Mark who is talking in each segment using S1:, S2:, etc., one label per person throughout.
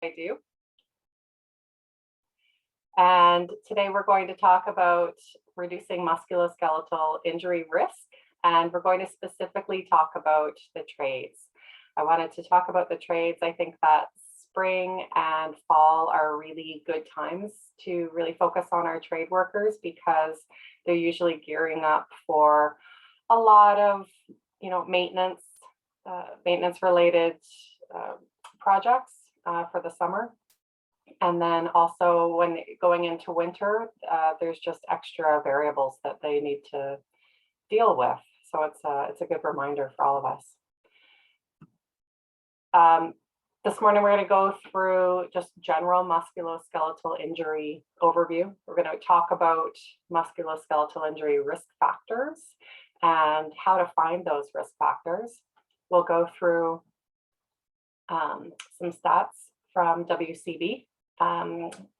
S1: I do. And today we're going to talk about reducing musculoskeletal injury risk, and we're going to specifically talk about the trades. I wanted to talk about the trades. I think that spring and fall are really good times to really focus on our trade workers because they're usually gearing up for a lot of, maintenance related projects for the summer. And then also when going into winter, there's just extra variables that they need to deal with. So it's a good reminder for all of us. This morning, we're going to go through just general musculoskeletal injury overview. We're going to talk about musculoskeletal injury risk factors and how to find those risk factors. We'll go through some stats from WCB,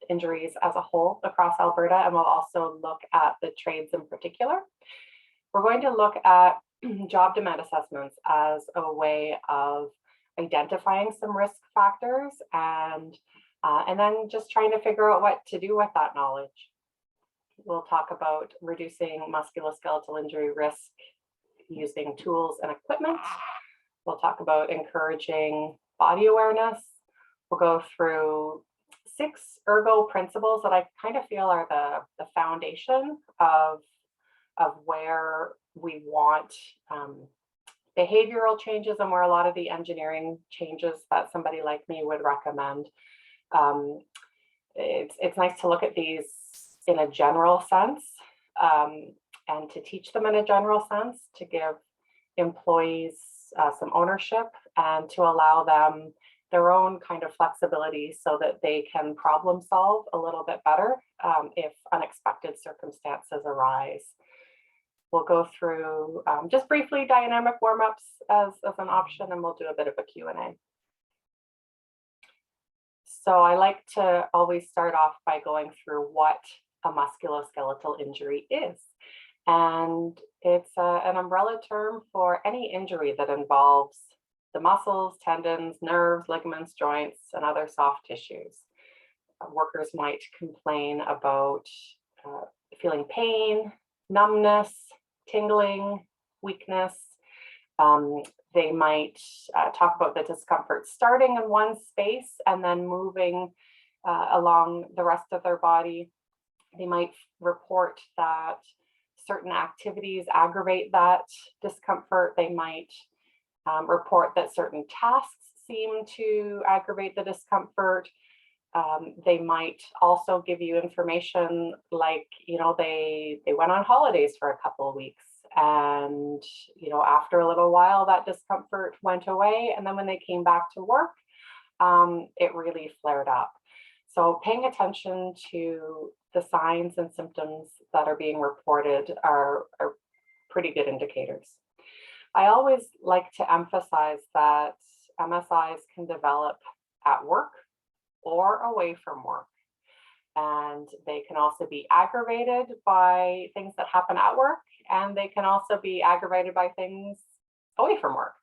S1: injuries as a whole across Alberta, and we'll also look at the trades in particular. We're going to look at job demand assessments as a way of identifying some risk factors and then just trying to figure out what to do with that knowledge. We'll talk about reducing musculoskeletal injury risk using tools and equipment. We'll talk about encouraging body awareness. We'll go through 6 ergo principles that I kind of feel are the foundation of where we want behavioral changes and where a lot of the engineering changes that somebody like me would recommend. It's nice to look at these in a general sense and to teach them in a general sense, to give employees some ownership and to allow them their own kind of flexibility so that they can problem solve a little bit better if unexpected circumstances arise. We'll go through just briefly dynamic warm-ups as an option, and we'll do a bit of a Q&A. So I like to always start off by going through what a musculoskeletal injury is. And it's an umbrella term for any injury that involves the muscles, tendons, nerves, ligaments, joints, and other soft tissues. Workers might complain about feeling pain, numbness, tingling, weakness. They might talk about the discomfort starting in one space and then moving along the rest of their body. They might report that certain activities aggravate that discomfort. They might report that certain tasks seem to aggravate the discomfort. They might also give you information like, they went on holidays for a couple of weeks and, after a little while that discomfort went away. And then when they came back to work, it really flared up. So paying attention to the signs and symptoms that are being reported are pretty good indicators. I always like to emphasize that MSIs can develop at work or away from work. And they can also be aggravated by things that happen at work, and they can also be aggravated by things away from work.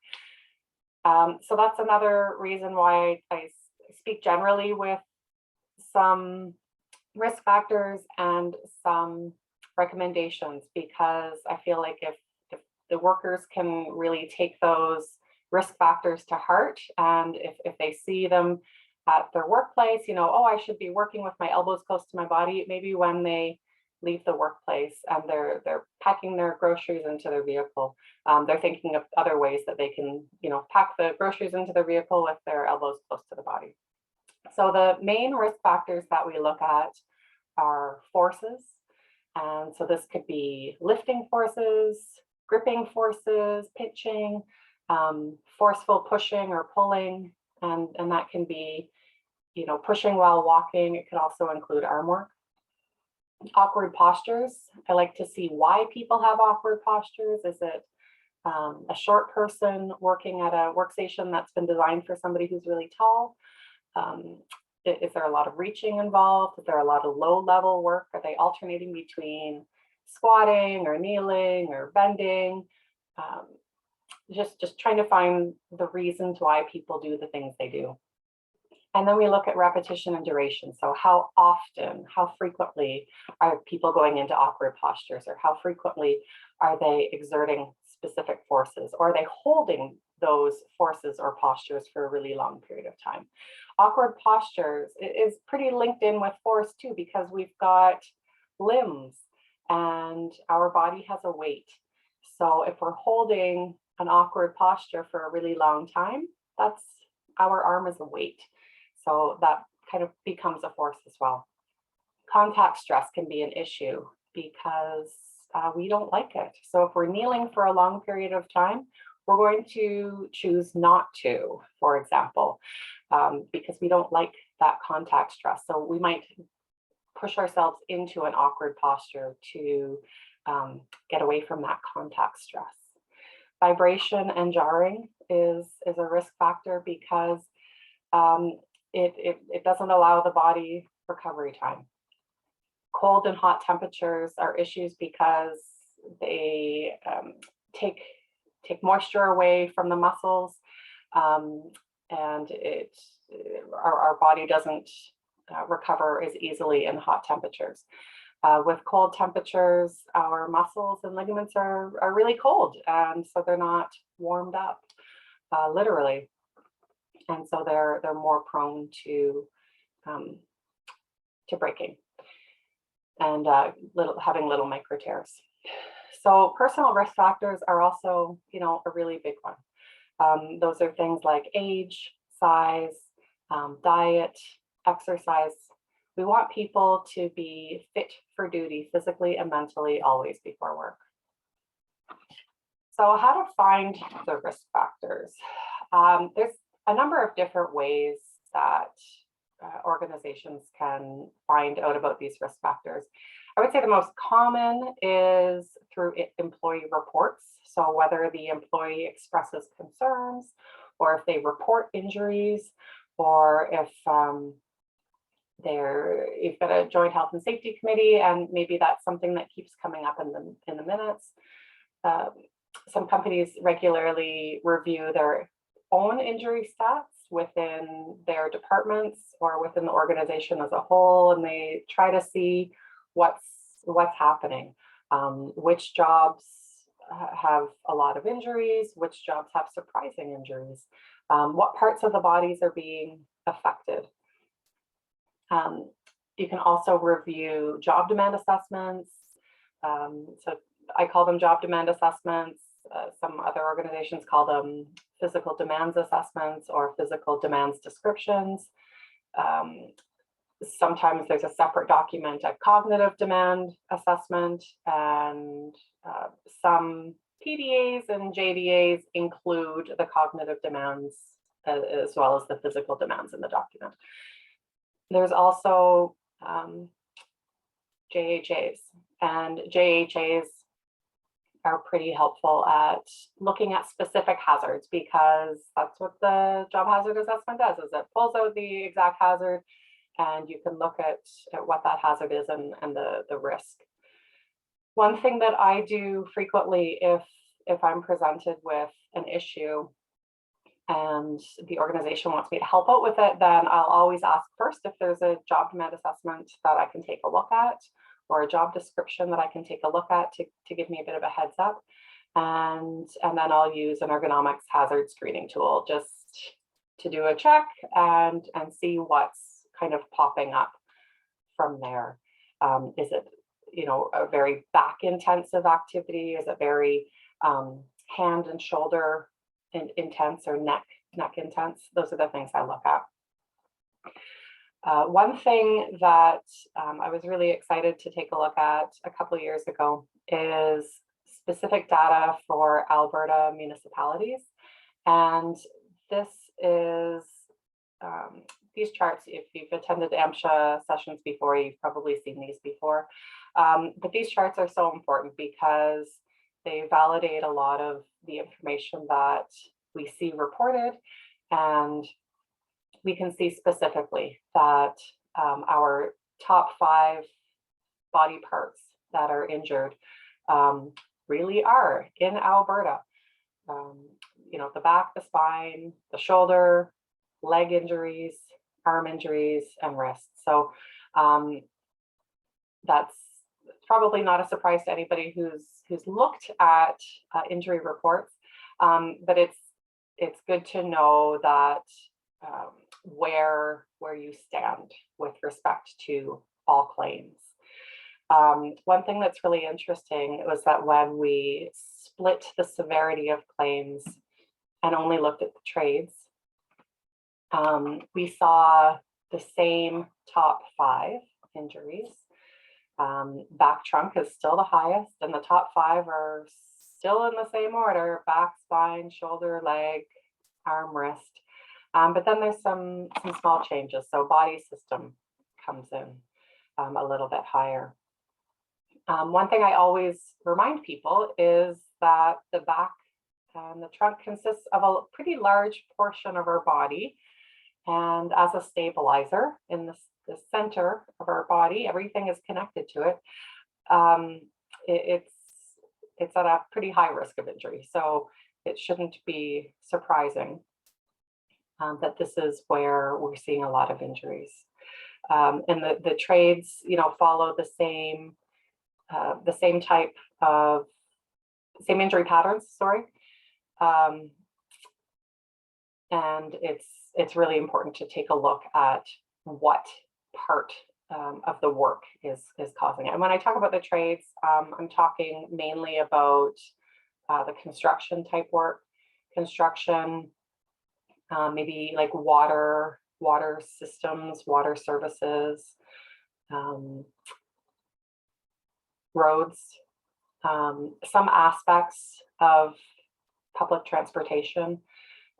S1: So that's another reason why I speak generally with some risk factors and some recommendations, because I feel like if the workers can really take those risk factors to heart, and if they see them at their workplace, oh, I should be working with my elbows close to my body, maybe when they leave the workplace and they're packing their groceries into their vehicle, they're thinking of other ways that they can, pack the groceries into their vehicle with their elbows close to the body. So the main risk factors that we look at are forces. And so this could be lifting forces, gripping forces, pitching, forceful pushing or pulling, and that can be, pushing while walking. It could also include arm work. Awkward postures. I like to see why people have awkward postures. Is it a short person working at a workstation that's been designed for somebody who's really tall? Is there a lot of reaching involved? Is there a lot of low-level work? Are they alternating between squatting or kneeling or bending? Just trying to find the reasons why people do the things they do. And then we look at repetition and duration. So how often, how frequently are people going into awkward postures, or how frequently are they exerting specific forces, or are they holding those forces or postures for a really long period of time? Awkward postures is pretty linked in with force too, because we've got limbs and our body has a weight. So if we're holding an awkward posture for a really long time, that's our arm is a weight. So that kind of becomes a force as well. Contact stress can be an issue because we don't like it. So if we're kneeling for a long period of time, we're going to choose not to, for example, because we don't like that contact stress. So we might push ourselves into an awkward posture to get away from that contact stress. Vibration and jarring is a risk factor because it doesn't allow the body recovery time. Cold and hot temperatures are issues because they take moisture away from the muscles, and our body doesn't recover as easily in hot temperatures. With cold temperatures, our muscles and ligaments are really cold, and so they're not warmed up, literally, and so they're more prone to breaking and having little micro tears. So personal risk factors are also, a really big one. Those are things like age, size, diet, exercise. We want people to be fit for duty physically and mentally always before work. So how to find the risk factors? There's a number of different ways that organizations can find out about these risk factors. I would say the most common is through employee reports. So whether the employee expresses concerns, or if they report injuries, or if you've got a joint health and safety committee, and maybe that's something that keeps coming up in the minutes. Some companies regularly review their own injury stats within their departments or within the organization as a whole, and they try to see what's happening. Which jobs have a lot of injuries, which jobs have surprising injuries, what parts of the bodies are being affected. You can also review job demand assessments. So I call them job demand assessments. Some other organizations call them physical demands assessments or physical demands descriptions. Sometimes there's a separate document, a cognitive demand assessment, and some PDAs and JDAs include the cognitive demands as well as the physical demands in the document. There's also JHAs, and JHAs are pretty helpful at looking at specific hazards, because that's what the job hazard assessment does, is it pulls out the exact hazard and you can look at what that hazard is and the risk. One thing that I do frequently if I'm presented with an issue and the organization wants me to help out with it, then I'll always ask first if there's a job demand assessment that I can take a look at, or a job description that I can take a look at to give me a bit of a heads up. And then I'll use an Ergonomics hazard screening tool just to do a check and see what's kind of popping up from there. Is it, a very back intensive activity? Is it very hand and shoulder intense, or neck intense? Those are the things I look at. One thing that I was really excited to take a look at a couple of years ago is specific data for Alberta municipalities. And this is, these charts, if you've attended AMHSA sessions before, you've probably seen these before. But these charts are so important because they validate a lot of the information that we see reported, and we can see specifically that our top 5 body parts that are injured really are in Alberta. The back, the spine, the shoulder, leg injuries, arm injuries, and wrists. So that's probably not a surprise to anybody who's looked at injury reports, but it's good to know that where you stand with respect to all claims. One thing that's really interesting was that when we split the severity of claims and only looked at the trades, we saw the same top 5 injuries. Back trunk is still the highest, and the top 5 are still in the same order: back, spine, shoulder, leg, arm, wrist. But then there's some small changes. So body system comes in a little bit higher. One thing I always remind people is that the back and the trunk consists of a pretty large portion of our body. And as a stabilizer in the center of our body, everything is connected to it. It's at a pretty high risk of injury. So it shouldn't be surprising that this is where we're seeing a lot of injuries. And the trades, follow the same type of injury patterns. Sorry, and it's really important to take a look at what part of the work is causing it. And when I talk about the trades, I'm talking mainly about the construction type work, maybe like water systems, water services, roads, some aspects of public transportation,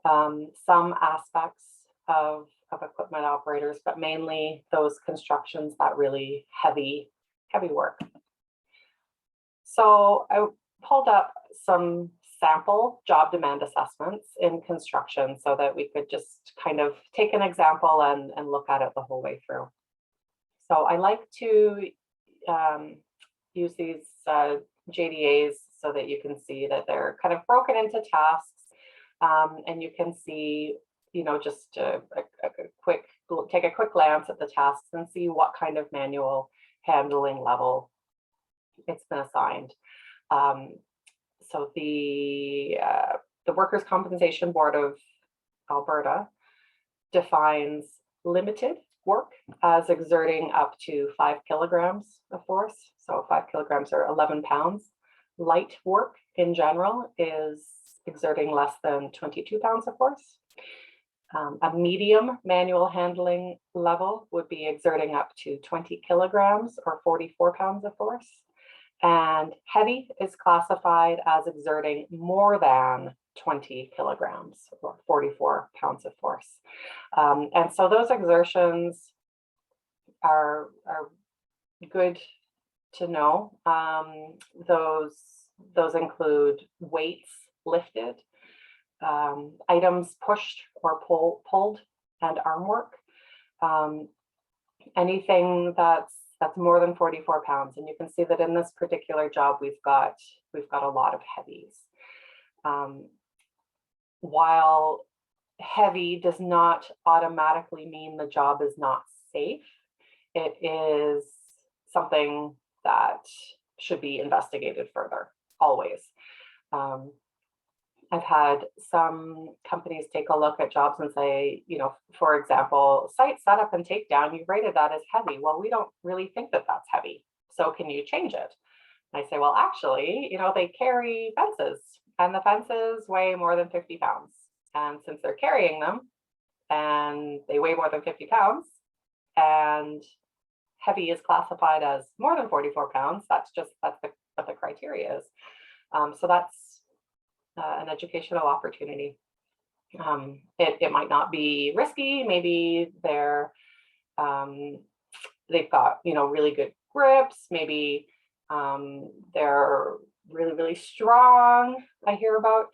S1: some aspects of equipment operators, but mainly those constructions, that really heavy work. So I pulled up some sample job demand assessments in construction so that we could just kind of take an example and look at it the whole way through. So I like to use these JDAs so that you can see that they're kind of broken into tasks, and you can see, just take a quick glance at the tasks and see what kind of manual handling level it's been assigned. So the Workers' Compensation Board of Alberta defines limited work as exerting up to 5 kilograms of force. So 5 kilograms are 11 pounds. Light work in general is exerting less than 22 pounds of force. A medium manual handling level would be exerting up to 20 kilograms or 44 pounds of force. And heavy is classified as exerting more than 20 kilograms or 44 pounds of force. And so those exertions are good to know. Those include weights lifted, items pushed or pulled, and arm work. Anything that's more than 44 pounds. And you can see that in this particular job, we've got a lot of heavies. While heavy does not automatically mean the job is not safe, it is something that should be investigated further, always. I've had some companies take a look at jobs and say, for example, site setup and takedown, you've rated that as heavy. Well, we don't really think that that's heavy. So can you change it? And I say, well, actually, they carry fences, and the fences weigh more than 50 pounds. And since they're carrying them and they weigh more than 50 pounds and heavy is classified as more than 44 pounds, that's what the criteria is. So that's an educational opportunity. It might not be risky. Maybe they've got really good grips. Maybe they're really, really strong. I hear about.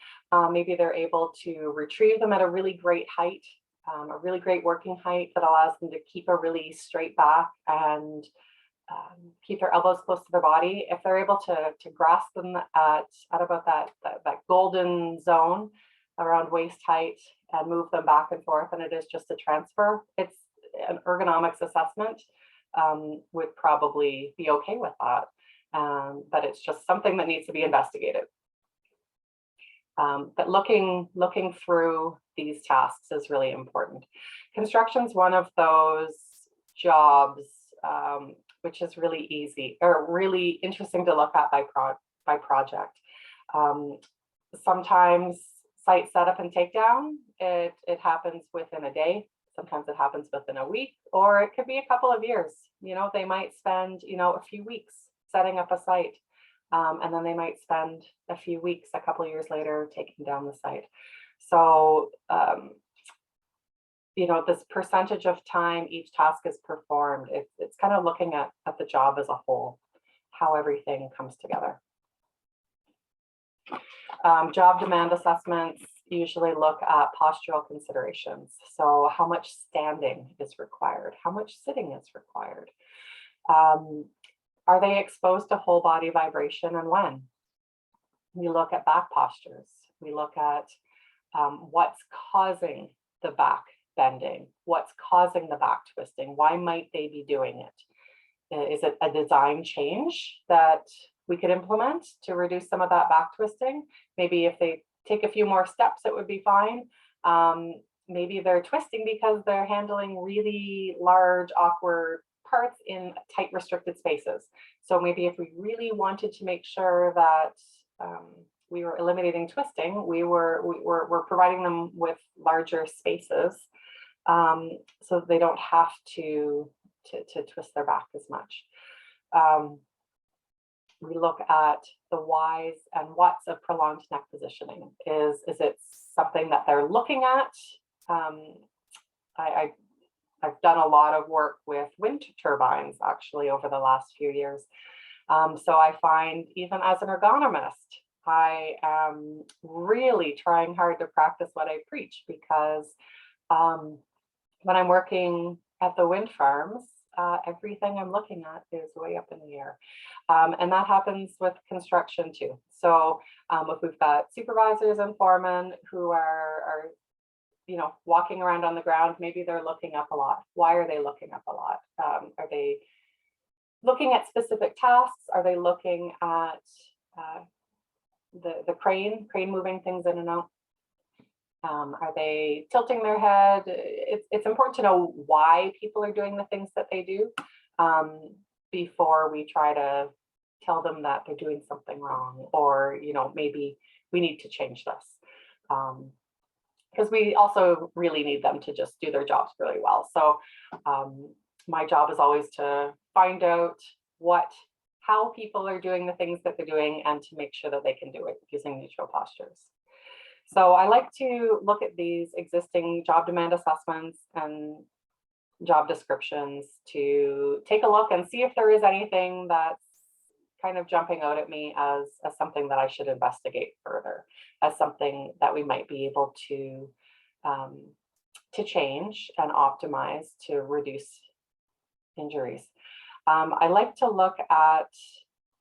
S1: Maybe they're able to retrieve them at a really great height, a really great working height that allows them to keep a really straight back and keep their elbows close to their body. If they're able to grasp them at about that golden zone around waist height and move them back and forth, and it is just a transfer, an ergonomics assessment would probably be okay with that. But it's just something that needs to be investigated. But looking through these tasks is really important. Construction is one of those jobs which is really easy or really interesting to look at by project. Sometimes site setup and takedown, it happens within a day. Sometimes it happens within a week, or it could be a couple of years. You know, they might spend, you know, a few weeks setting up a site. And then they might spend a few weeks, a couple of years later, taking down the site. So, you know, this percentage of time each task is performed, it's kind of looking at the job as a whole, how everything comes together. Job demand assessments usually look at postural considerations. So how much standing is required? How much sitting is required? Are they exposed to whole body vibration, and when? We look at back postures. We look at what's causing the back bending, what's causing the back twisting, why might they be doing it? Is it a design change that we could implement to reduce some of that back twisting? Maybe if they take a few more steps, it would be fine. Maybe they're twisting because they're handling really large, awkward parts in tight, restricted spaces. So maybe if we really wanted to make sure that we were eliminating twisting, we're providing them with larger spaces so that they don't have to twist their back as much. We look at the whys and whats of prolonged neck positioning. Is it something that they're looking at? I've done a lot of work with wind turbines actually over the last few years. So I find even as an ergonomist, I am really trying hard to practice what I preach, because when I'm working at the wind farms, everything I'm looking at is way up in the air. And that happens with construction too. So if we've got supervisors and foremen who are you know, walking around on the ground, maybe they're looking up a lot. Why are they looking up a lot? Are they looking at specific tasks? Are they looking at the crane moving things in and out? Are they tilting their head? It's important to know why people are doing the things that they do before we try to tell them that they're doing something wrong, or, you know, maybe we need to change this. Because we also really need them to just do their jobs really well. So my job is always to find out how people are doing the things that they're doing, and to make sure that they can do it using neutral postures. So I like to look at these existing job demand assessments and job descriptions to take a look and see if there is anything that's kind of jumping out at me as something that I should investigate further, as something that we might be able to change and optimize to reduce injuries. I like to look at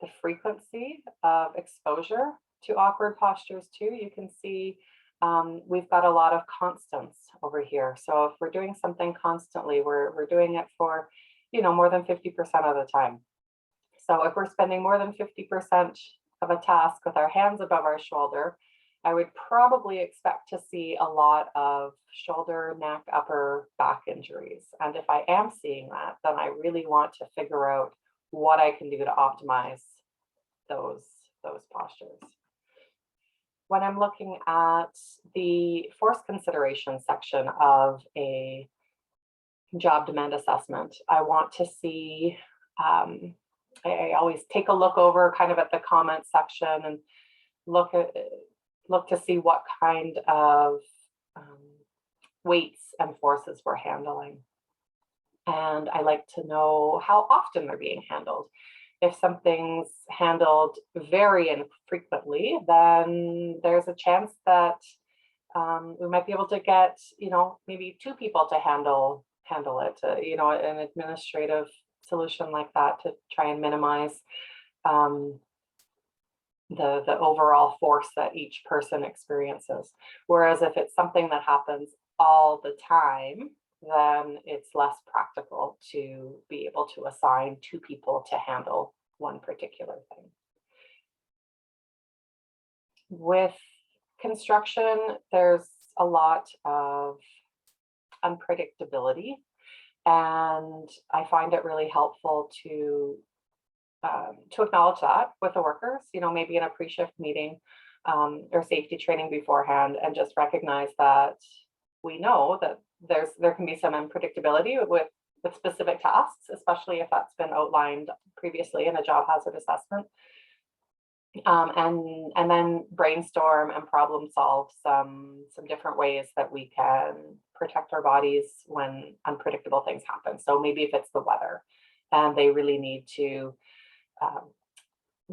S1: the frequency of exposure to awkward postures too. You can see we've got a lot of constants over here. So if we're doing something constantly, we're doing it for, you know, more than 50% of the time. So if we're spending more than 50% of a task with our hands above our shoulder, I would probably expect to see a lot of shoulder, neck, upper back injuries. And if I am seeing that, then I really want to figure out what I can do to optimize those postures. When I'm looking at the force consideration section of a job demand assessment, I want to see, I always take a look over kind of at the comment section and look to see what kind of weights and forces we're handling. And I like to know how often they're being handled. If something's handled very infrequently, then there's a chance that we might be able to get, you know, maybe 2 people to handle it, you know, an administrative solution like that to try and minimize the overall force that each person experiences. Whereas if it's something that happens all the time, then it's less practical to be able to assign 2 people to handle one particular thing. With construction, there's a lot of unpredictability, and I find it really helpful to acknowledge that with the workers, maybe in a pre-shift meeting or safety training beforehand, and just recognize that we know that there can be some unpredictability with specific tasks, especially if that's been outlined previously in a job hazard assessment. And then brainstorm and problem solve some different ways that we can protect our bodies when unpredictable things happen. So maybe if it's the weather and they really need to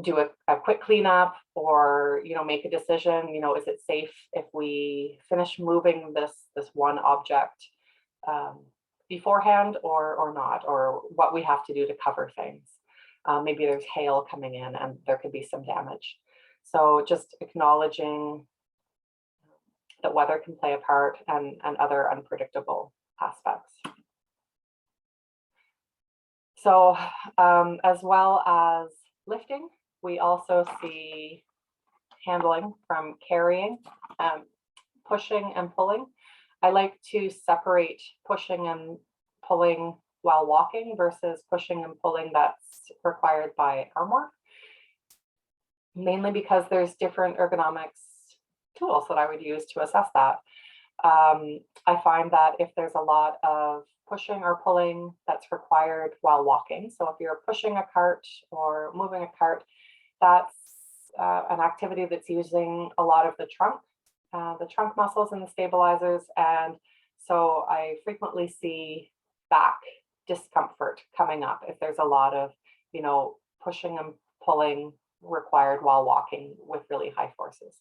S1: do a quick cleanup, or make a decision, is it safe if we finish moving this one object beforehand or not, or what we have to do to cover things. Maybe there's hail coming in and there could be some damage. So just acknowledging that weather can play a part, and other unpredictable aspects. So as well as lifting, we also see handling from carrying, pushing and pulling. I like to separate pushing and pulling while walking versus pushing and pulling that's required by arm work, mainly because there's different ergonomics tools that I would use to assess that. I find that if there's a lot of pushing or pulling that's required while walking, so if you're pushing a cart or moving a cart, that's an activity that's using a lot of the trunk muscles and the stabilizers, and so I frequently see back discomfort coming up if there's a lot of pushing and pulling required while walking with really high forces.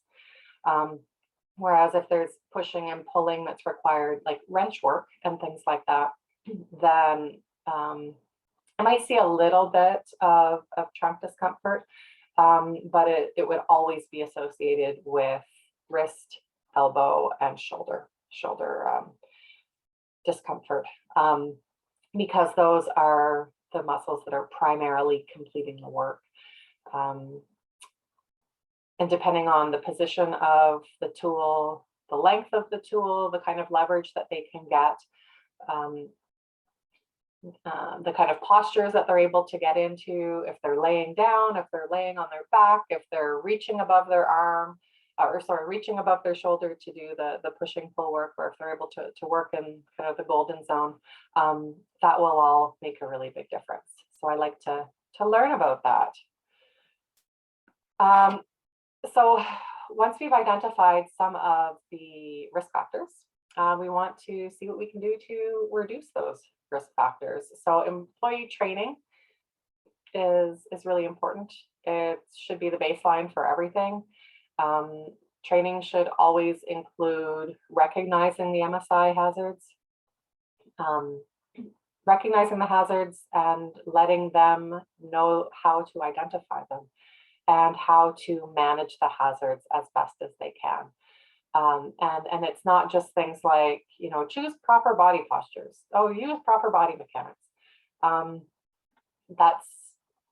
S1: Whereas if there's pushing and pulling that's required, like wrench work and things like that, then I might see a little bit of trunk discomfort, but it would always be associated with wrist, elbow, and shoulder discomfort, because those are the muscles that are primarily completing the work. And depending on the position of the tool, the length of the tool, the kind of leverage that they can get, the kind of postures that they're able to get into, if they're laying down, if they're laying on their back, if they're reaching above their arm, reaching above their shoulder to do the pushing pull work, or if they're able to work in kind of the golden zone, that will all make a really big difference. So I like to learn about that. So once we've identified some of the risk factors, we want to see what we can do to reduce those risk factors. So employee training is really important. It should be the baseline for everything. Training should always include recognizing the MSI hazards, recognizing the hazards and letting them know how to identify them and how to manage the hazards as best as they can. And it's not just things like, choose proper body postures. Oh, use proper body mechanics.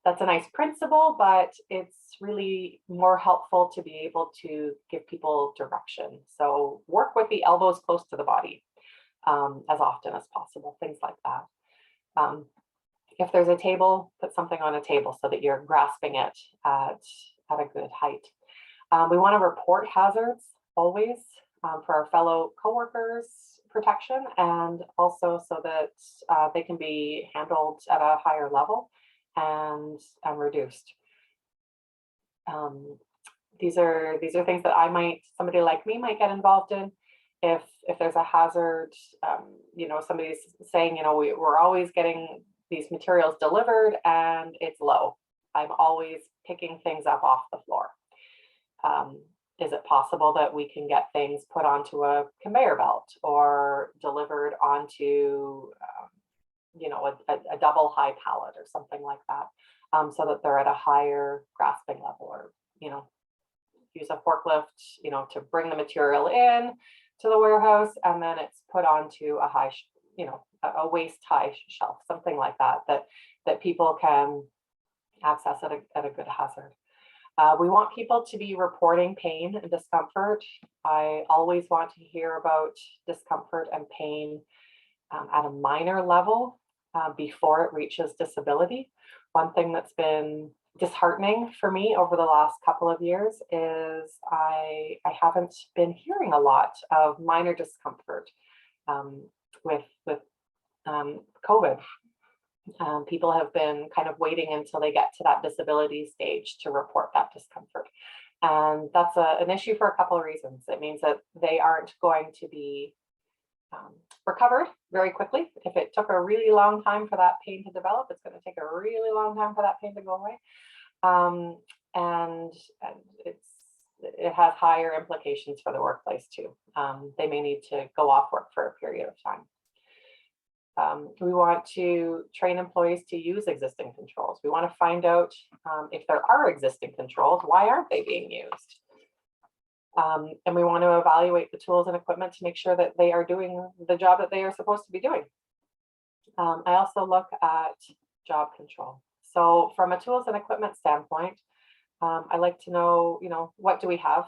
S1: That's a nice principle, but it's really more helpful to be able to give people direction. So work with the elbows close to the body as often as possible, things like that. If there's a table, put something on a table so that you're grasping it at a good height. We want to report hazards always for our fellow coworkers' protection, and also so that they can be handled at a higher level and reduced. These are things that somebody like me might get involved in. If there's a hazard, somebody's saying, we're always getting these materials delivered and it's low. I'm always picking things up off the floor. Is it possible that we can get things put onto a conveyor belt or delivered onto, a double high pallet or something like that, so that they're at a higher grasping level, or, use a forklift, to bring the material in to the warehouse, and then it's put onto a high, a waist high shelf, something like that, that people can access at a good hazard. We want people to be reporting pain and discomfort. I always want to hear about discomfort and pain at a minor level before it reaches disability. One thing that's been disheartening for me over the last couple of years is I haven't been hearing a lot of minor discomfort with COVID. People have been kind of waiting until they get to that disability stage to report that discomfort. And that's an issue for a couple of reasons. It means that they aren't going to be recovered very quickly. If it took a really long time for that pain to develop, it's going to take a really long time for that pain to go away. And it has higher implications for the workplace too. They may need to go off work for a period of time. We want to train employees to use existing controls. We want to find out if there are existing controls, why aren't they being used? And we want to evaluate the tools and equipment to make sure that they are doing the job that they are supposed to be doing. I also look at job control. So from a tools and equipment standpoint, I like to know, what do we have?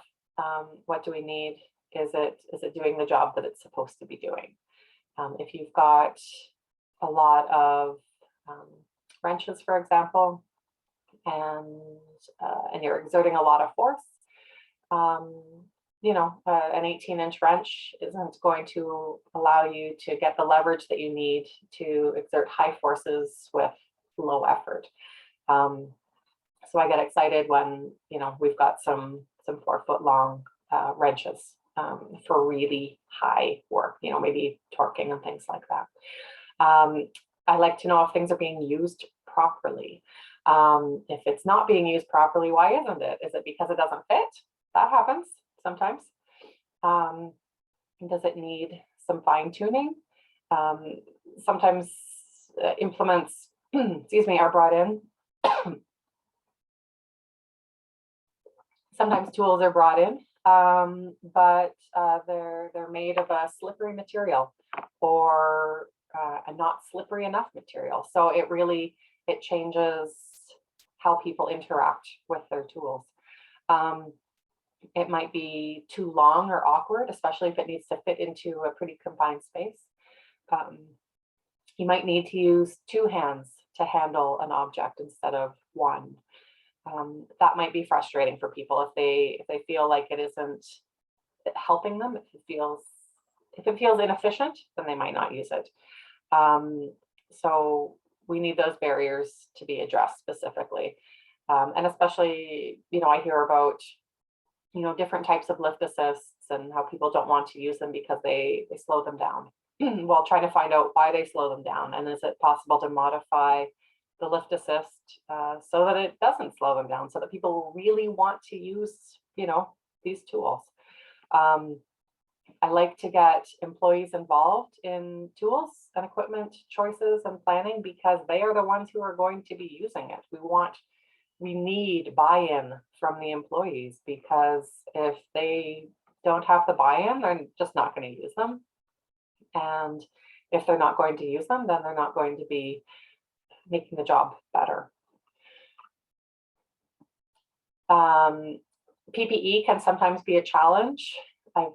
S1: What do we need? Is it doing the job that it's supposed to be doing? If you've got a lot of wrenches, for example, and you're exerting a lot of force, an 18-inch wrench isn't going to allow you to get the leverage that you need to exert high forces with low effort. So I get excited when, we've got some 4-foot long wrenches for really high work, maybe torquing and things like that. I like to know if things are being used properly. If it's not being used properly, why isn't it? Is it because it doesn't fit? That happens sometimes. Does it need some fine tuning? Sometimes implements, are brought in. Sometimes tools are brought in, but they're made of a slippery material or a not slippery enough material. So it changes how people interact with their tools. It might be too long or awkward, especially if it needs to fit into a pretty confined space. You might need to use 2 hands to handle an object instead of 1. That might be frustrating for people if they feel like it isn't helping them. If it feels inefficient, then they might not use it. So we need those barriers to be addressed specifically. And especially, I hear about, different types of lift assists and how people don't want to use them because they slow them down. While trying to find out why they slow them down, and is it possible to modify the lift assist so that it doesn't slow them down, so that people really want to use, these tools. I like to get employees involved in tools and equipment choices and planning because they are the ones who are going to be using it. We need buy-in from the employees, because if they don't have the buy-in, they're just not going to use them. And if they're not going to use them, then they're not going to be making the job better. PPE can sometimes be a challenge. I've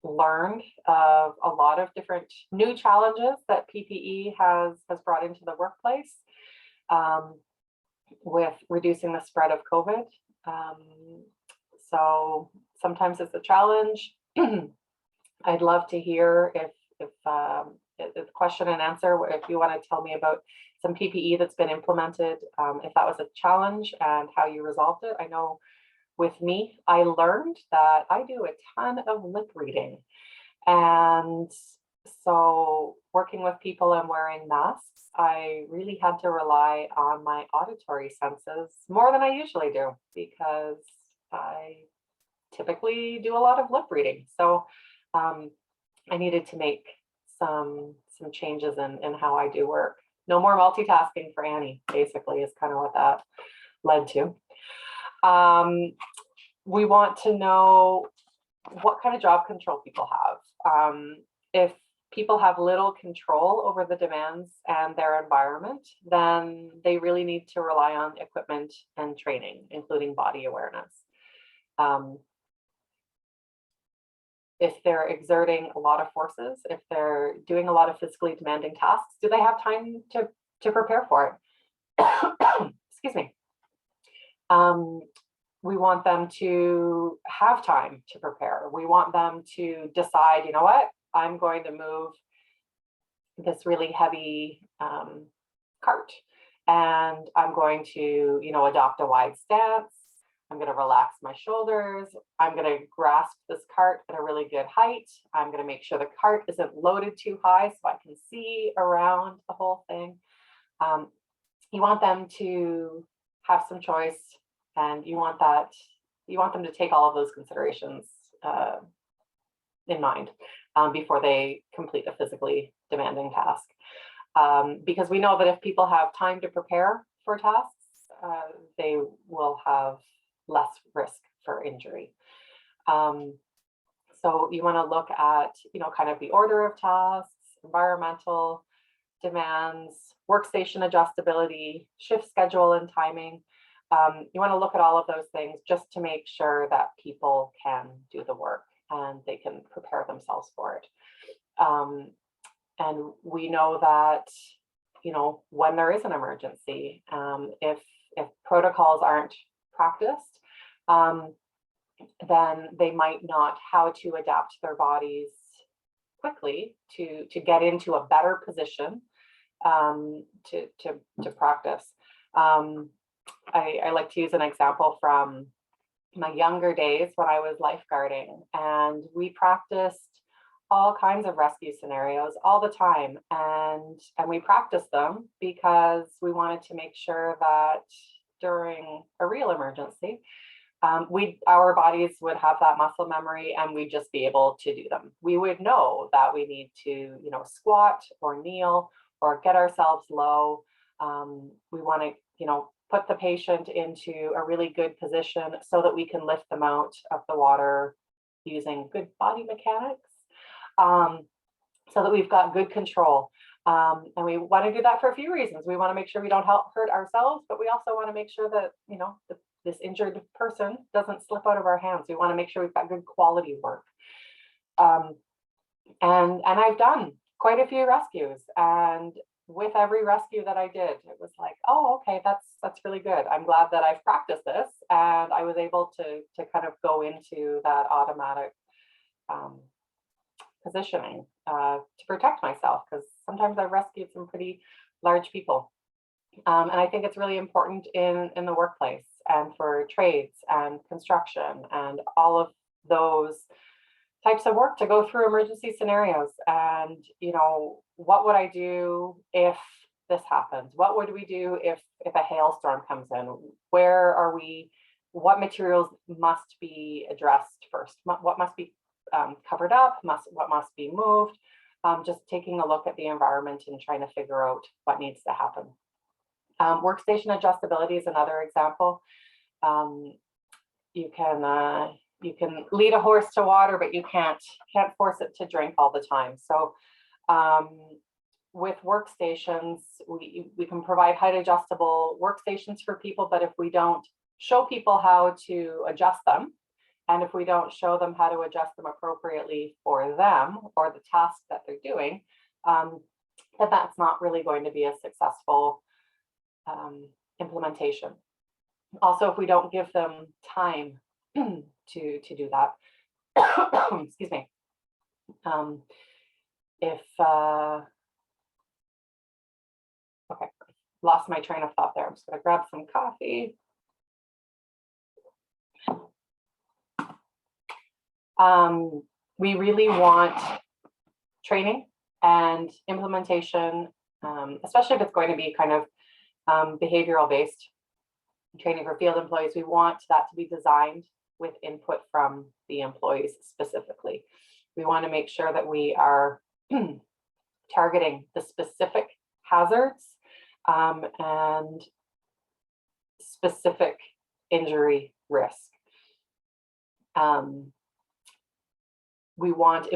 S1: learned of a lot of different new challenges that PPE has brought into the workplace with reducing the spread of COVID. So sometimes it's a challenge. I'd love to hear if the question and answer, if you want to tell me about some PPE that's been implemented, if that was a challenge and how you resolved it. I know with me, I learned that I do a ton of lip reading. And so working with people and wearing masks, I really had to rely on my auditory senses more than I usually do, because I typically do a lot of lip reading. So I needed to make some changes in how I do work. No more multitasking for Annie, basically, is kind of what that led to. We want to know what kind of job control people have. If people have little control over the demands and their environment, then they really need to rely on equipment and training, including body awareness. If they're exerting a lot of forces, if they're doing a lot of physically demanding tasks, do they have time to prepare for it? Excuse me. We want them to have time to prepare. We want them to decide, you know what, I'm going to move this really heavy cart, and I'm going to, adopt a wide stance. I'm going to relax my shoulders. I'm going to grasp this cart at a really good height. I'm going to make sure the cart isn't loaded too high so I can see around the whole thing. You want them to have some choice, and you want them to take all of those considerations in mind before they complete a physically demanding task. Because we know that if people have time to prepare for tasks, they will have less risk for injury. So you want to look at, kind of the order of tasks, environmental demands, workstation adjustability, shift schedule and timing. You want to look at all of those things just to make sure that people can do the work and they can prepare themselves for it. And we know that, when there is an emergency, if protocols aren't practiced, then they might not how to adapt their bodies quickly to get into a better position to practice. I like to use an example from my younger days when I was lifeguarding, and we practiced all kinds of rescue scenarios all the time, and we practiced them because we wanted to make sure that during a real emergency, our bodies would have that muscle memory and we'd just be able to do them. We would know that we need to, squat or kneel or get ourselves low. We want to, put the patient into a really good position so that we can lift them out of the water using good body mechanics, so that we've got good control. And we want to do that for a few reasons. We want to make sure we don't hurt ourselves, but we also want to make sure that, this injured person doesn't slip out of our hands. We want to make sure we've got good quality work. And I've done quite a few rescues, and with every rescue that I did, it was like, oh, okay, that's really good. I'm glad that I've practiced this, and I was able to kind of go into that automatic positioning to protect myself, because sometimes I've rescued some pretty large people. And I think it's really important in the workplace and for trades and construction and all of those types of work to go through emergency scenarios. And, what would I do if this happens? What would we do if a hailstorm comes in? Where are we? What materials must be addressed first? What must be covered up? What must be moved? Just taking a look at the environment and trying to figure out what needs to happen. Workstation adjustability is another example. You can lead a horse to water, but you can't force it to drink all the time. So with workstations, we can provide height adjustable workstations for people, but if we don't show people how to adjust them, and if we don't show them how to adjust them appropriately for them or the task that they're doing, then that's not really going to be a successful implementation. Also, if we don't give them time to do that, excuse me. Okay, lost my train of thought there. I'm just going to grab some coffee. We really want training and implementation, especially if it's going to be kind of behavioral based training for field employees. We want that to be designed with input from the employees specifically. We want to make sure that we are targeting the specific hazards and specific injury risk. We want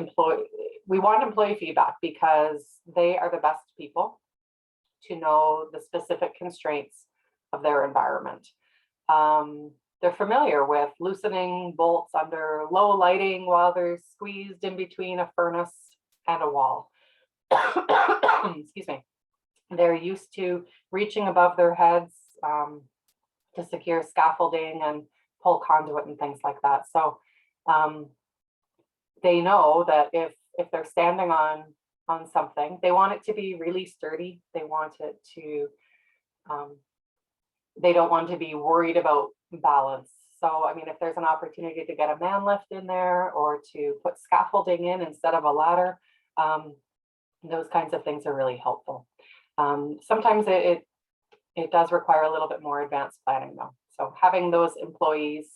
S1: we want employee feedback because they are the best people to know the specific constraints of their environment. They're familiar with loosening bolts under low lighting while they're squeezed in between a furnace and a wall. Excuse me. They're used to reaching above their heads to secure scaffolding and pull conduit and things like that. So they know that if they're standing on something, they want it to be really sturdy. They want it to, they don't want to be worried about balance. So, I mean, if there's an opportunity to get a man lift in there or to put scaffolding in instead of a ladder, those kinds of things are really helpful. Sometimes it does require a little bit more advanced planning though. So having those employees,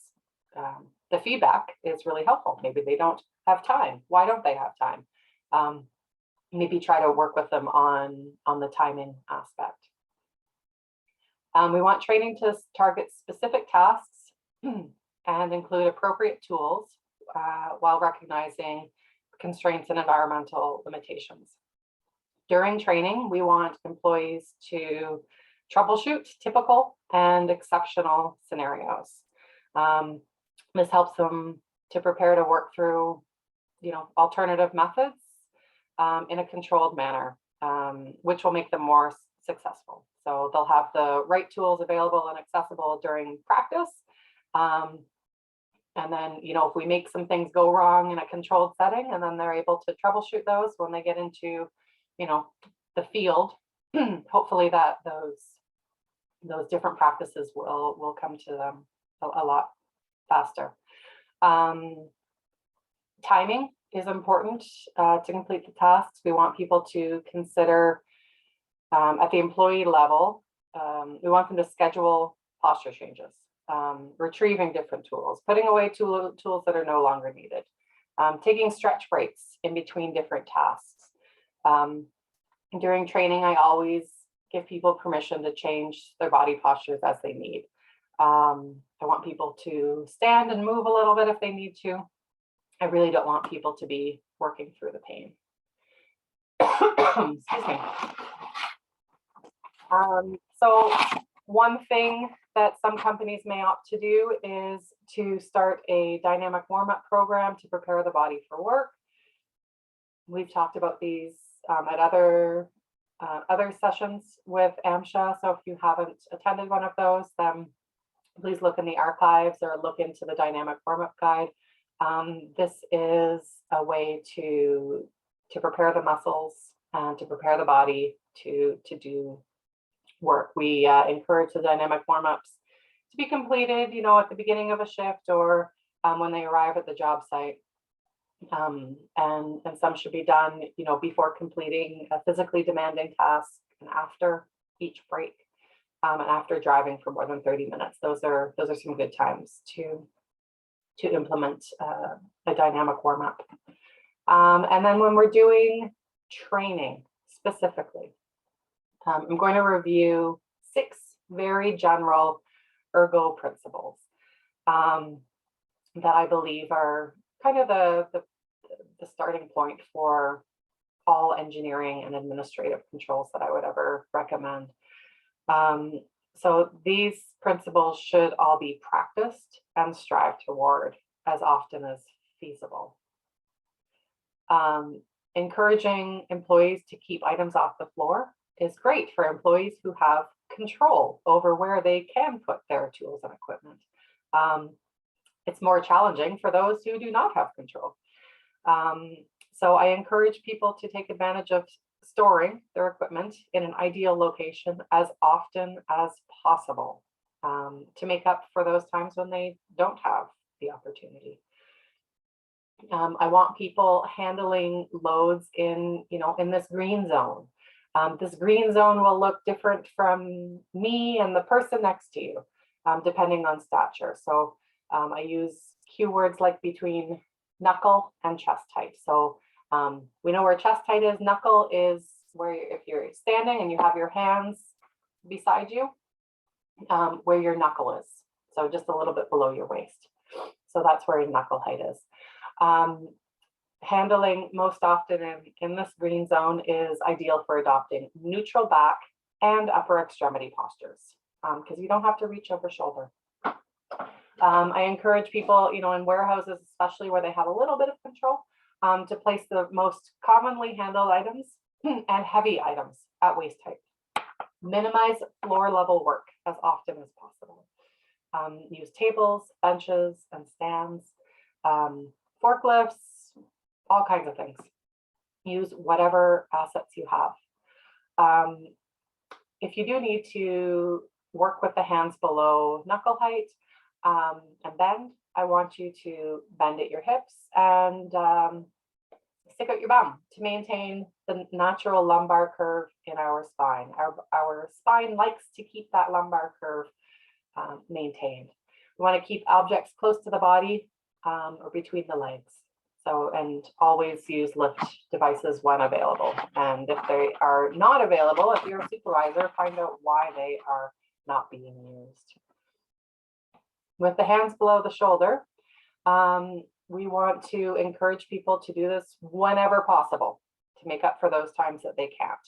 S1: the feedback is really helpful. Maybe they don't have time. Why don't they have time? Maybe try to work with them on the timing aspect. We want training to target specific tasks and include appropriate tools while recognizing constraints and environmental limitations. During training, we want employees to troubleshoot typical and exceptional scenarios. This helps them to prepare to work through, alternative methods in a controlled manner, which will make them more successful. So they'll have the right tools available and accessible during practice. And then, if we make some things go wrong in a controlled setting, and then they're able to troubleshoot those when they get into, the field, hopefully that those different practices will come to them a lot faster. Timing is important to complete the tasks. We want people to consider at the employee level, we want them to schedule posture changes, retrieving different tools, putting away tools that are no longer needed, taking stretch breaks in between different tasks. During training, I always give people permission to change their body postures as they need. I want people to stand and move a little bit if they need to. I really don't want people to be working through the pain. Excuse me. So one thing that some companies may opt to do is to start a dynamic warm-up program to prepare the body for work. We've talked about these at other sessions with AMHSA. So if you haven't attended one of those, then please look in the archives or look into the dynamic warm-up guide. This is a way to prepare the muscles and to prepare the body to do work. We encourage the dynamic warm-ups to be completed, at the beginning of a shift or when they arrive at the job site. And some should be done, before completing a physically demanding task and after each break, and after driving for more than 30 minutes. Those are some good times to implement a dynamic warm-up. And then when we're doing training specifically, I'm going to review 6 very general ergo principles that I believe are kind of the starting point for all engineering and administrative controls that I would ever recommend. So these principles should all be practiced and strive toward as often as feasible. Encouraging employees to keep items off the floor is great for employees who have control over where they can put their tools and equipment. It's more challenging for those who do not have control. So I encourage people to take advantage of storing their equipment in an ideal location as often as possible, to make up for those times when they don't have the opportunity. I want people handling loads in this green zone. This green zone will look different from me and the person next to you, depending on stature. So I use keywords like between knuckle and chest height. So we know where chest height is. Knuckle is where if you're standing and you have your hands beside you, where your knuckle is. So just a little bit below your waist. So that's where your knuckle height is. handling most often in this green zone is ideal for adopting neutral back and upper extremity postures, because you don't have to reach over shoulder. I encourage people, in warehouses, especially where they have a little bit of control, to place the most commonly handled items and heavy items at waist height. Minimize floor level work as often as possible. Use tables, benches, and stands, forklifts, all kinds of things. Use whatever assets you have. If you do need to work with the hands below knuckle height and bend, I want you to bend at your hips and stick out your bum to maintain the natural lumbar curve in our spine. Our spine likes to keep that lumbar curve maintained. We want to keep objects close to the body or between the legs. So, and always use lift devices when available. And if they are not available, if you're a supervisor, find out why they are not being used. With the hands below the shoulder, we want to encourage people to do this whenever possible to make up for those times that they can't.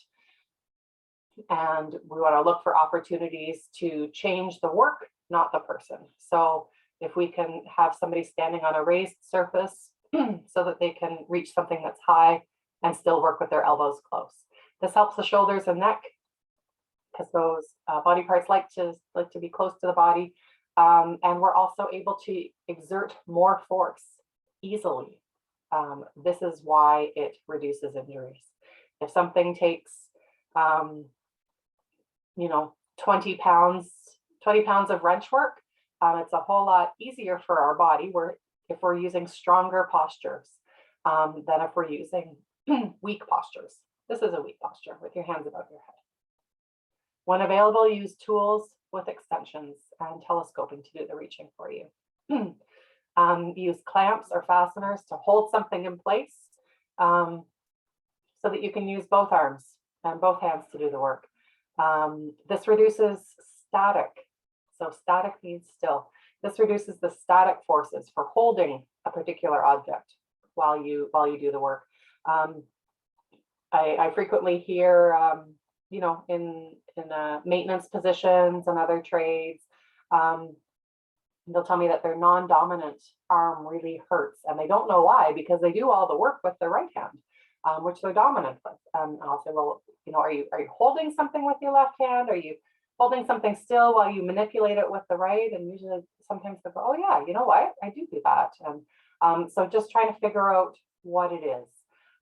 S1: And we want to look for opportunities to change the work, not the person. So if we can have somebody standing on a raised surface so that they can reach something that's high and still work with their elbows close. This helps the shoulders and neck because those body parts like to be close to the body. And we're also able to exert more force easily. This is why it reduces injuries. If something takes, 20 pounds of wrench work, it's a whole lot easier for our body if we're using stronger postures than if we're using weak postures. This is a weak posture with your hands above your head. When available, use tools with extensions and telescoping to do the reaching for you. Use clamps or fasteners to hold something in place so that you can use both arms and both hands to do the work. This reduces static. So static means still. This reduces the static forces for holding a particular object while you do the work. I frequently hear, in maintenance positions and other trades, they'll tell me that their non-dominant arm really hurts, and they don't know why, because they do all the work with their right hand, which they're dominant with. And I'll say, well, are you holding something with your left hand? Are you holding something still while you manipulate it with the right? And usually sometimes they go, oh yeah, you know what, I do that. And so just trying to figure out what it is.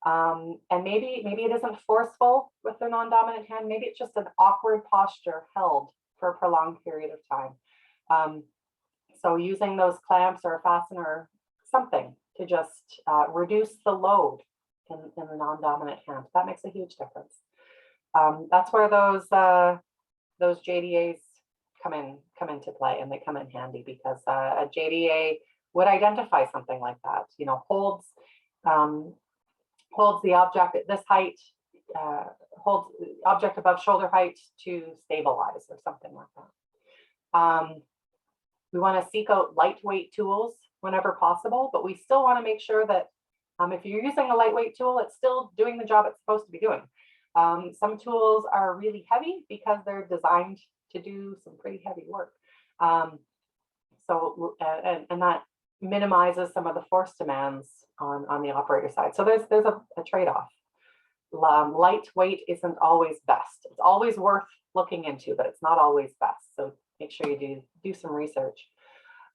S1: And maybe it isn't forceful with their non-dominant hand. Maybe it's just an awkward posture held for a prolonged period of time. So using those clamps or a fastener, something to just reduce the load in the non-dominant hand. That makes a huge difference. That's where those JDAs come into play, and they come in handy because a JDA would identify something like that. Holds the object at this height, holds the object above shoulder height to stabilize or something like that. We want to seek out lightweight tools whenever possible, but we still want to make sure that if you're using a lightweight tool, it's still doing the job it's supposed to be doing. Some tools are really heavy because they're designed to do some pretty heavy work. And that minimizes some of the force demands on the operator side. So there's a trade-off. Lightweight isn't always best. It's always worth looking into, but it's not always best. So make sure you do some research.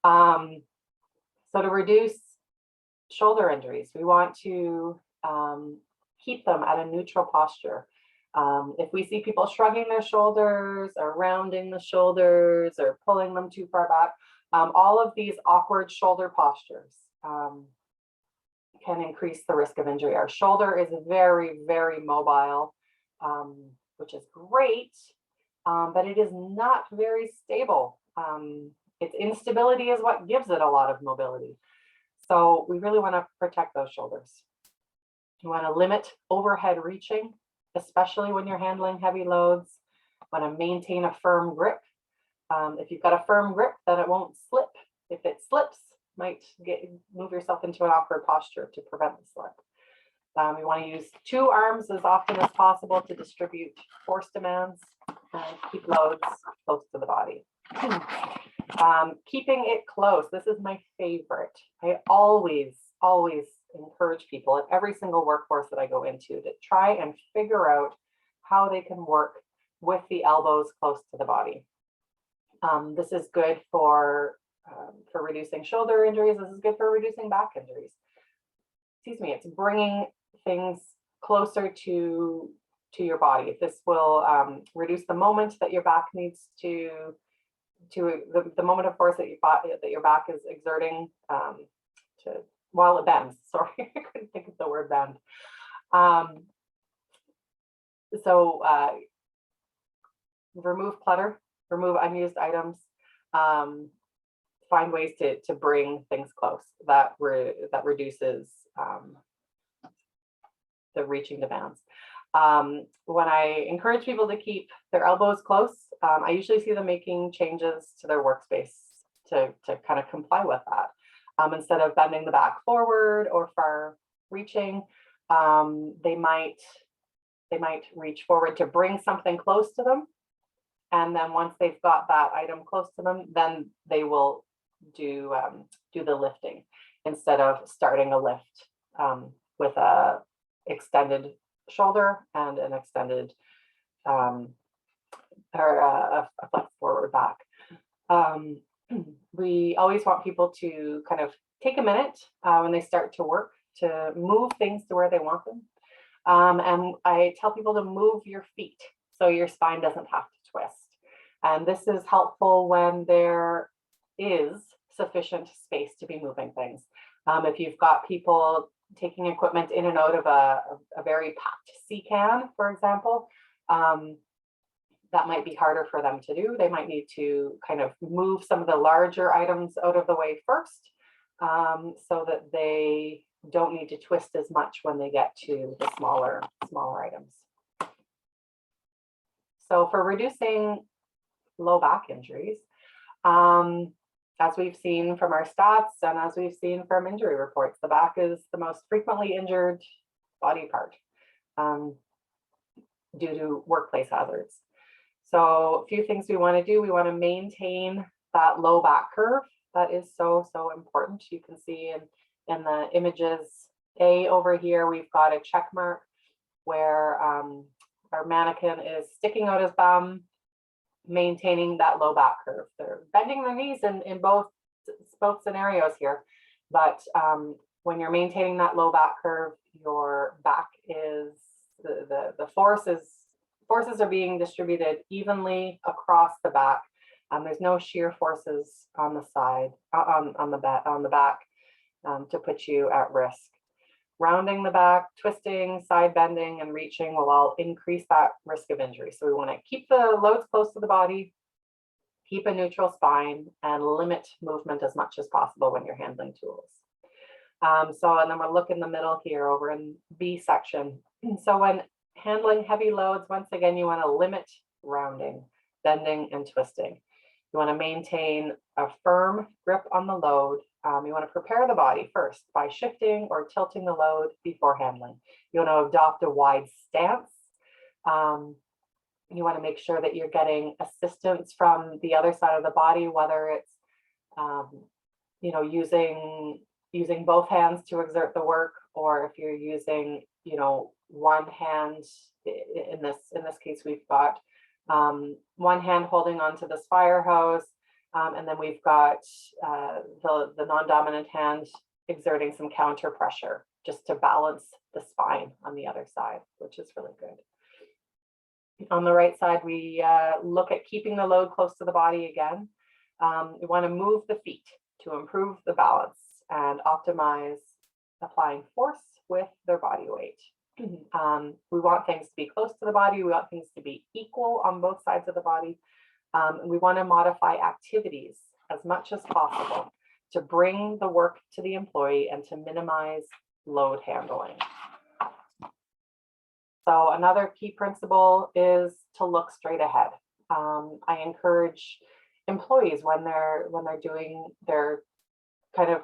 S1: So to reduce shoulder injuries, we want to keep them at a neutral posture. If we see people shrugging their shoulders or rounding the shoulders or pulling them too far back, all of these awkward shoulder postures can increase the risk of injury. Our shoulder is very, very mobile, which is great, but it is not very stable. Its instability is what gives it a lot of mobility. So we really want to protect those shoulders. You want to limit overhead reaching, especially when you're handling heavy loads. You want to maintain a firm grip. If you've got a firm grip, then it won't slip. If it slips, might move yourself into an awkward posture to prevent the slip. We want to use 2 arms as often as possible to distribute force demands and keep loads close to the body. Keeping it close. This is my favorite. I always encourage people at every single workforce that I go into to try and figure out how they can work with the elbows close to the body. This is good for reducing shoulder injuries. This is good for reducing back injuries. Excuse me, it's bringing things closer to your body. This will reduce the moment that your back needs to the moment of force that your back is exerting while it bends. Sorry, I couldn't think of the word bend. Remove clutter, remove unused items, find ways to bring things close. That reduces the reaching demands. When I encourage people to keep their elbows close, I usually see them making changes to their workspace to kind of comply with that. Instead of bending the back forward or far reaching, they might reach forward to bring something close to them. And then once they've got that item close to them, then they will do the lifting instead of starting a lift with a extended shoulder and an extended or a flex forward back. We always want people to kind of take a minute when they start to work to move things to where they want them. And I tell people to move your feet so your spine doesn't have to twist. And this is helpful when there is sufficient space to be moving things. If you've got people taking equipment in and out of a very packed C-can, for example, that might be harder for them to do. They might need to kind of move some of the larger items out of the way first, so that they don't need to twist as much when they get to the smaller items. So for reducing low back injuries, as we've seen from our stats and as we've seen from injury reports, the back is the most frequently injured body part due to workplace hazards. So a few things we want to do. We want to maintain that low back curve. That is so important. You can see in the images A over here, we've got a check mark where our mannequin is sticking out his bum, maintaining that low back curve. They're bending their knees in both scenarios here, but when you're maintaining that low back curve, your back is the forces are being distributed evenly across the back. There's no shear forces on the side, on the back to put you at risk. Rounding the back, twisting, side bending, and reaching will all increase that risk of injury. So we want to keep the loads close to the body, keep a neutral spine, and limit movement as much as possible when you're handling tools. And then we'll look in the middle here over in B section. So when handling heavy loads, once again, you want to limit rounding, bending, and twisting. You want to maintain a firm grip on the load. You want to prepare the body first by shifting or tilting the load before handling. You want to adopt a wide stance. You want to make sure that you're getting assistance from the other side of the body, whether it's using both hands to exert the work, or if you're using one hand. In this case, we've got one hand holding onto this fire hose, and then we've got the non-dominant hand exerting some counter pressure just to balance the spine on the other side, which is really good. On the right side, we look at keeping the load close to the body again. We want to move the feet to improve the balance and optimize applying force with their body weight. We want things to be close to the body. We want things to be equal on both sides of the body. We want to modify activities as much as possible to bring the work to the employee and to minimize load handling. So another key principle is to look straight ahead. I encourage employees when they're doing their kind of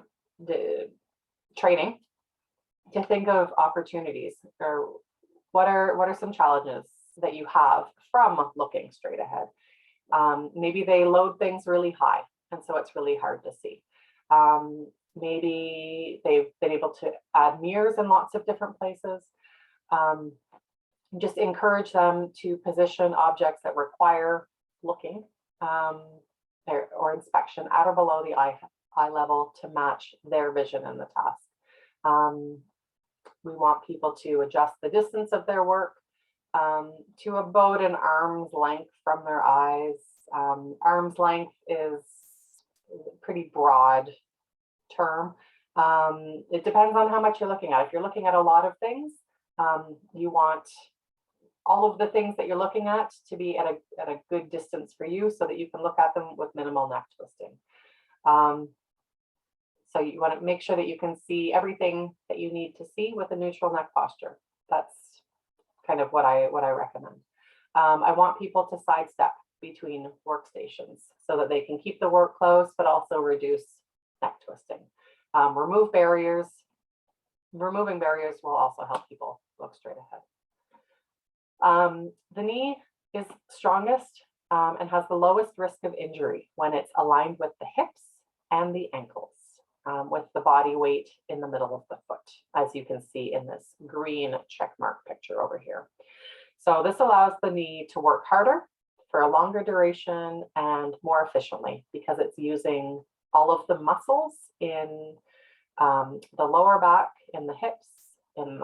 S1: training to think of opportunities, or what are some challenges that you have from looking straight ahead. Maybe they load things really high, and so it's really hard to see. Maybe they've been able to add mirrors in lots of different places. Just encourage them to position objects that require looking or inspection at or below the eye level to match their vision in the task. We want people to adjust the distance of their work to about an arm's length from their eyes. Arm's length is a pretty broad term. It depends on how much you're looking at. If you're looking at a lot of things, you want all of the things that you're looking at to be at a good distance for you so that you can look at them with minimal neck twisting. So you want to make sure that you can see everything that you need to see with a neutral neck posture. That's kind of what I recommend. I want people to sidestep between workstations so that they can keep the work close, but also reduce neck twisting. Remove barriers. Removing barriers will also help people look straight ahead. The knee is strongest and has the lowest risk of injury when it's aligned with the hips and the ankles, with the body weight in the middle of the foot, as you can see in this green check mark picture over here. So this allows the knee to work harder for a longer duration and more efficiently because it's using all of the muscles in the lower back, in the hips, in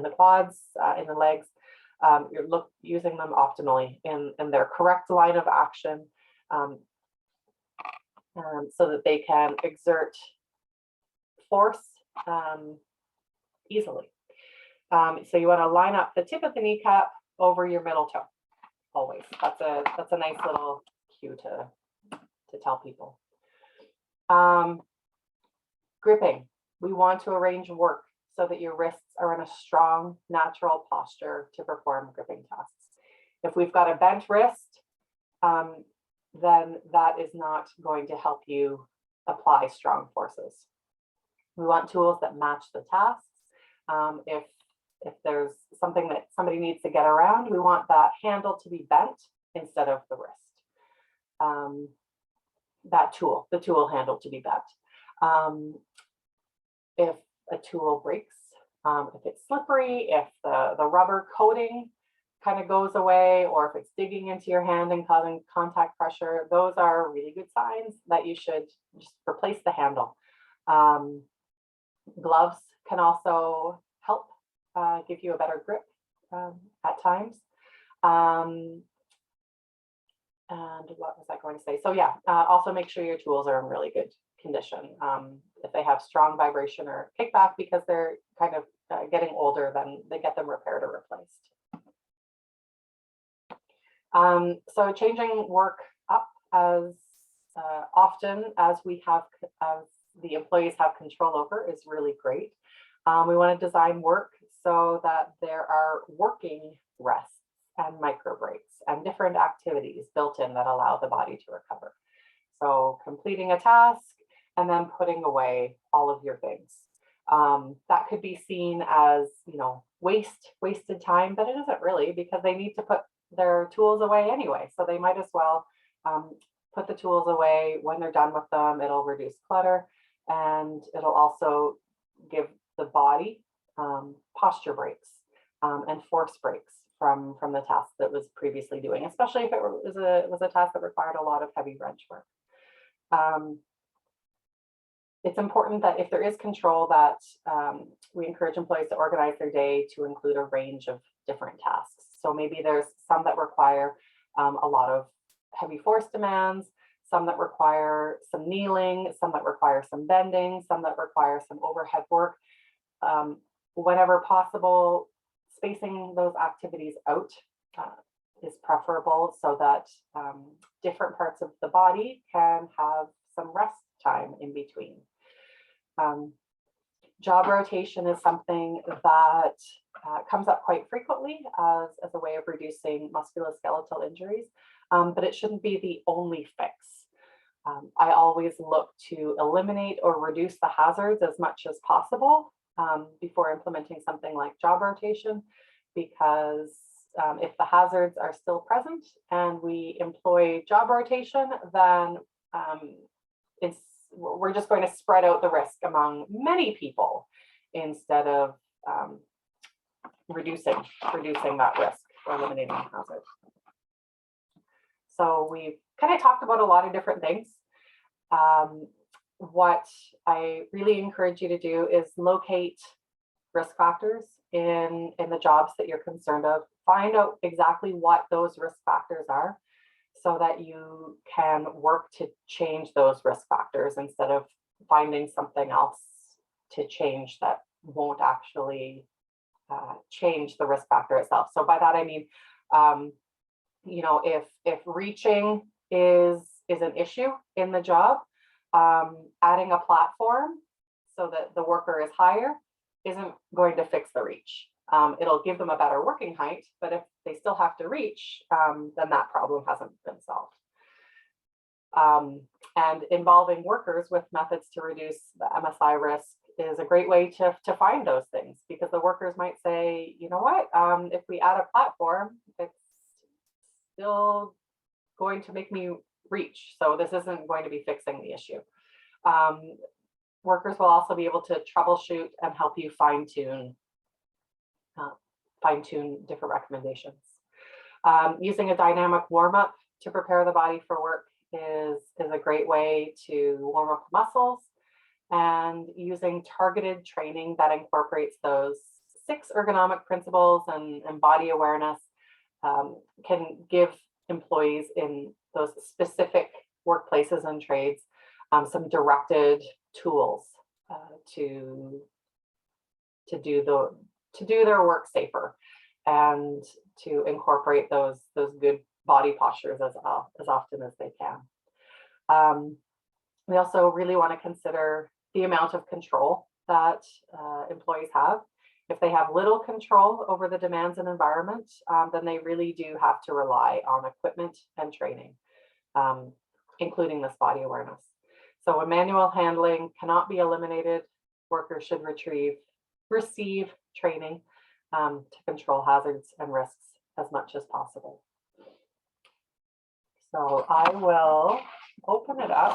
S1: the quads, in the legs. You're using them optimally in their correct line of action so that they can exert force easily. So you want to line up the tip of the kneecap over your middle toe, always. That's a nice little cue to tell people. Gripping. We want to arrange work so that your wrists are in a strong, natural posture to perform gripping tasks. If we've got a bent wrist, then that is not going to help you apply strong forces. We want tools that match the tasks. If there's something that somebody needs to get around, we want that handle to be bent instead of the wrist. The tool handle to be bent. If a tool breaks, if it's slippery, if the rubber coating kind of goes away, or if it's digging into your hand and causing contact pressure, those are really good signs that you should just replace the handle. Gloves can also help give you a better grip at times. And what was I going to say? So yeah, also make sure your tools are in really good condition. If they have strong vibration or kickback because they're kind of getting older, then they get them repaired or replaced. So changing work up as often as the employees have control over is really great. We want to design work so that there are working rests and micro breaks and different activities built in that allow the body to recover. So completing a task and then putting away all of your things. That could be seen as, wasted time, but it isn't really, because they need to put their tools away anyway. So they might as well put the tools away when they're done with them. It'll reduce clutter, and it'll also give the body posture breaks and force breaks from the task that was previously doing, especially if it was a task that required a lot of heavy wrench work. It's important that if there is control, that we encourage employees to organize their day to include a range of different tasks. So maybe there's some that require a lot of heavy force demands, some that require some kneeling, some that require some bending, some that require some overhead work. Whenever possible, spacing those activities out is preferable so that different parts of the body can have some rest time in between. Job rotation is something that comes up quite frequently as a way of reducing musculoskeletal injuries, but it shouldn't be the only fix. I always look to eliminate or reduce the hazards as much as possible before implementing something like job rotation, because if the hazards are still present and we employ job rotation, then we're just going to spread out the risk among many people instead of reducing that risk or eliminating the hazard. So we've kind of talked about a lot of different things. What I really encourage you to do is locate risk factors in the jobs that you're concerned of. Find out exactly what those risk factors are so that you can work to change those risk factors instead of finding something else to change that won't actually change the risk factor itself. So by that I mean, you know, if reaching is an issue in the job, adding a platform so that the worker is higher isn't going to fix the reach. It'll give them a better working height, but if they still have to reach, then that problem hasn't been solved. And involving workers with methods to reduce the MSI risk is a great way to find those things, because the workers might say, you know what, if we add a platform, it's still going to make me reach. So this isn't going to be fixing the issue. Workers will also be able to troubleshoot and help you fine-tune different recommendations. Using a dynamic warm-up to prepare the body for work is a great way to warm up the muscles, and using targeted training that incorporates those 6 ergonomic principles and body awareness can give employees in those specific workplaces and trades some directed tools to do their work safer and to incorporate those good body postures as often as they can. We also really want to consider the amount of control that employees have. If they have little control over the demands and environment, then they really do have to rely on equipment and training, including this body awareness. So when manual handling cannot be eliminated, workers should receive training to control hazards and risks as much as possible. So I will open it up.